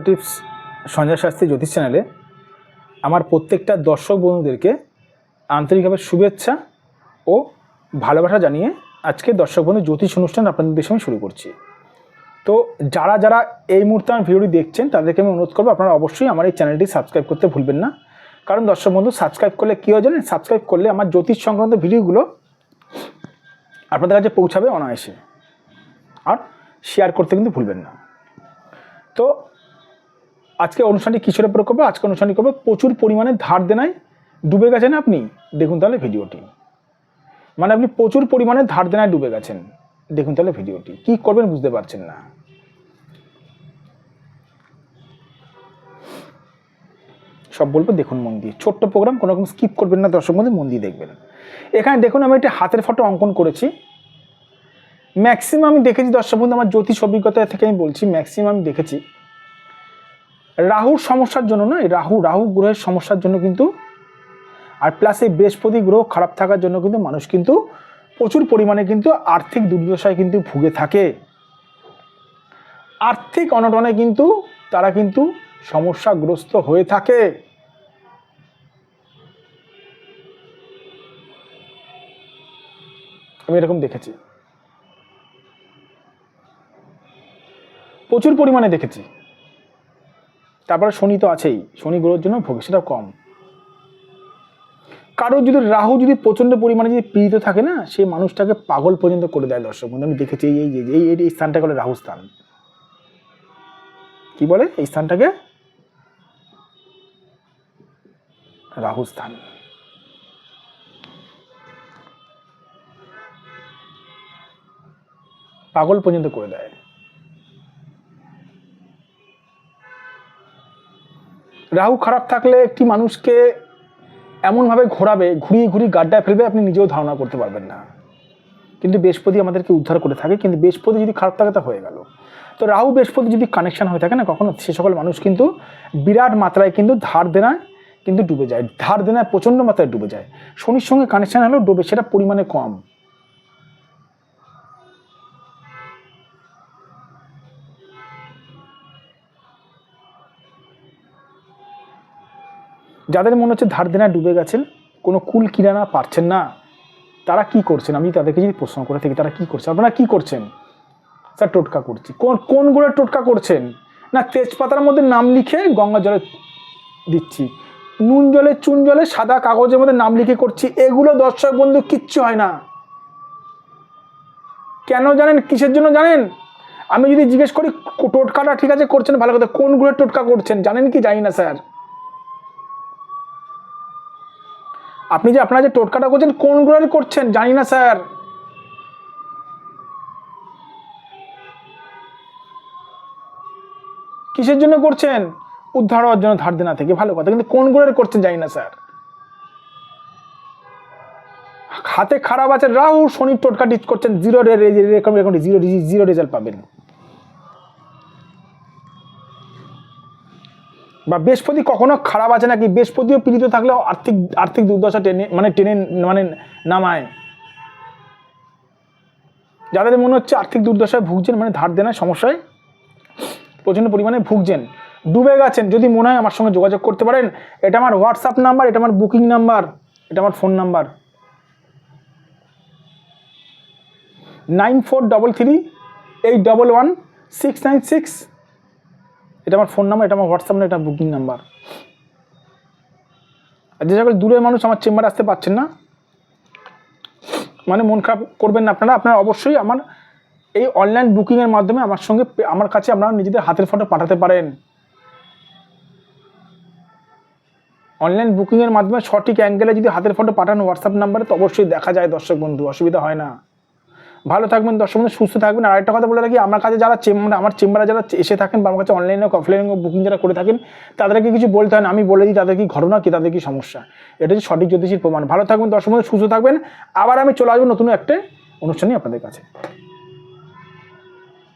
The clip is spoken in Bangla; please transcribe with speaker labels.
Speaker 1: টিপস সঞ্জয় শাস্ত্রী জ্যোতিষ চ্যানেলে আমার প্রত্যেকটা দর্শক বন্ধুদেরকে আন্তরিকভাবে শুভেচ্ছা ও ভালোবাসা জানিয়ে আজকে দর্শক বন্ধু জ্যোতিষ অনুষ্ঠান আপনাদের সঙ্গে শুরু করছি। তো যারা যারা এই মুহূর্তে আমার ভিডিওটি দেখছেন তাদেরকে আমি অনুরোধ করবো আপনারা অবশ্যই আমার এই চ্যানেলটি সাবস্ক্রাইব করতে ভুলবেন না। কারণ দর্শক বন্ধু সাবস্ক্রাইব করলে কী হয় জানেন, সাবস্ক্রাইব করলে আমার জ্যোতিষ সংক্রান্ত ভিডিওগুলো আপনাদের কাছে পৌঁছাবে অনায়াসে, আর শেয়ার করতে কিন্তু ভুলবেন না। তো আজকে অনুষ্ঠানটি কিসের উপরে করবো? আজকে অনুষ্ঠানটি করবো প্রচুর পরিমাণে ধার দেনায় ডুবে গেছেন আপনি, দেখুন তাহলে ভিডিওটি। মানে আপনি প্রচুর পরিমাণে ধার দেনায় ডুবে গেছেন, দেখুন তাহলে ভিডিওটি। কি করবেন বুঝতে পারছেন না। সব বলবো, দেখুন মন দিয়ে। ছোট্ট প্রোগ্রাম, কোনো রকম স্কিপ করবেন না দর্শক বন্ধু, মন দিয়ে দেখবেন। এখানে দেখুন আমি একটি হাতের ফটো অঙ্কন করেছি। ম্যাক্সিমাম আমি দেখেছি দর্শক বন্ধু, আমার জ্যোতিষ অভিজ্ঞতা থেকে আমি বলছি, ম্যাক্সিমাম আমি দেখেছি রাহুর সমস্যার জন্য না, রাহু গ্রহের সমস্যার জন্য কিন্তু, আর প্লাস এই বৃহস্পতি গ্রহ খারাপ থাকার জন্য কিন্তু মানুষ কিন্তু প্রচুর পরিমাণে কিন্তু আর্থিক দুর্দশায় কিন্তু ভুগে থাকে। আর্থিক অনটনে কিন্তু তারা কিন্তু সমস্যাগ্রস্ত হয়ে থাকে। আমি এরকম দেখেছি, প্রচুর পরিমাণে দেখেছি। তারপরে শনি তো আছেই, শনি গ্রহের জন্য ভোগে, সেটা কম। কারো যদি রাহু যদি প্রচণ্ড পরিমাণে যদি পীড়িত থাকে না, সেই মানুষটাকে পাগল পর্যন্ত করে দেয় দর্শক বন্ধু। আমি দেখেছি এই স্থানটাকে বলে রাহু স্থান। কি বলে এই স্থানটাকে? রাহু স্থান। পাগল পর্যন্ত করে দেয়। রাহু খারাপ থাকলে একটি মানুষকে এমনভাবে ঘোরাবে, ঘুরিয়ে গাড্ডায় ফেলবে, আপনি নিজেও ধারণা করতে পারবেন না। কিন্তু বৃহস্পতি আমাদেরকে উদ্ধার করে থাকে। কিন্তু বৃহস্পতি যদি খারাপ থাকে তা হয়ে গেল। তো রাহু বৃহস্পতি যদি কানেকশন হয়ে থাকে না, কখনো সে সকল মানুষ কিন্তু বিরাট মাত্রায় কিন্তু ধার দেনায় কিন্তু ডুবে যায়, ধার দেনায় প্রচণ্ড মাত্রায় ডুবে যায়। শনির সঙ্গে কানেকশন হলেও ডুবে, সেটা পরিমাণে কম। যাদের মনে হচ্ছে ধার দেনায় ডুবে গেছেন, কোনো কুল কিনারা পারছেন না, তারা কি করছেন? আমি তাদেরকে যদি প্রশ্ন করে থাকি তারা কি করছেন, আপনারা কি করছেন? স্যার টোটকা করছি। কোন গুড়ের টোটকা করছেন? না তেজপাতার মধ্যে নাম লিখে গঙ্গা জলে দিচ্ছি, নুন জলে চুন জলে সাদা কাগজের মধ্যে নাম লিখে করছি। এগুলো দর্শক বন্ধু কিচ্ছু হয় না। কেন জানেন? কিসের জন্য জানেন? আমি যদি জিজ্ঞেস করি টোটকাটা ঠিক আছে করছেন, ভালো কথা, কোন গুড়ের টোটকা করছেন জানেন কি? জানি না স্যার। আপনারা যে টোটকাটা করছেন কোন গুড়ের করছেন জানি না স্যার। কিসের জন্য করছেন? উদ্ধার হওয়ার জন্য ধার দেনা থেকে, ভালো কথা, কিন্তু কোন গুড়ের করছেন জানি না স্যার। হাতে খারাপ আছে রাহু, শনির টোটকা টিচ করছেন, জিরো রেজাল্ট পাবেন। বা বৃহস্পতি কখনো খারাপ আছে নাকি? বৃহস্পতিও পীড়িত থাকলেও আর্থিক দুর্দশা টেনে নামায়। যাদের মনে হচ্ছে আর্থিক দুর্দশায় ভুগছেন, মানে ধার দেনার সমস্যায় প্রচণ্ড পরিমাণে ভুগছেন, ডুবে গেছেন, যদি মনে হয় আমার সঙ্গে যোগাযোগ করতে পারেন। এটা আমার হোয়াটসঅ্যাপ নাম্বার, এটা আমার বুকিং নাম্বার, এটা আমার ফোন নাম্বার 9433811696। এটা আমার ফোন নাম্বার, এটা আমার হোয়াটসঅ্যাপ না, এটা বুকিং নাম্বার। আর যে সকল দূরের মানুষ আমার চেম্বারে আসতে পারছেন না, মানে মন খারাপ করবেন না আপনারা অবশ্যই আমার এই অনলাইন বুকিংয়ের মাধ্যমে আমার কাছে আপনারা নিজেদের হাতের ফটো পাঠাতে পারেন। অনলাইন বুকিংয়ের মাধ্যমে সঠিক অ্যাঙ্গেলে যদি হাতের ফটো পাঠান হোয়াটসঅ্যাপ নাম্বারে, তো অবশ্যই দেখা যায় দর্শক বন্ধু, অসুবিধা হয় না। ভালো থাকবেন দর্শক বন্ধু, সুস্থ থাকবেন। আর একটা কথা বলে রাখি, আমার কাছে যারা আমার চেম্বারে যারা এসে থাকেন বা আমার কাছে অনলাইনে অফলাইনে বুকিং যারা করে থাকেন, তাদেরকে কিছু বলতে হয় না, আমি বলে দিই তাদের কি ঘটনা, কি তাদের কি সমস্যা। এটা হচ্ছে সঠিক জ্যোতিষীর প্রমাণ। ভালো থাকবেন দর্শক বন্ধু, সুস্থ থাকবেন। আবার আমি চলে আসবো নতুন একটা অনুষ্ঠানে আপনাদের কাছে।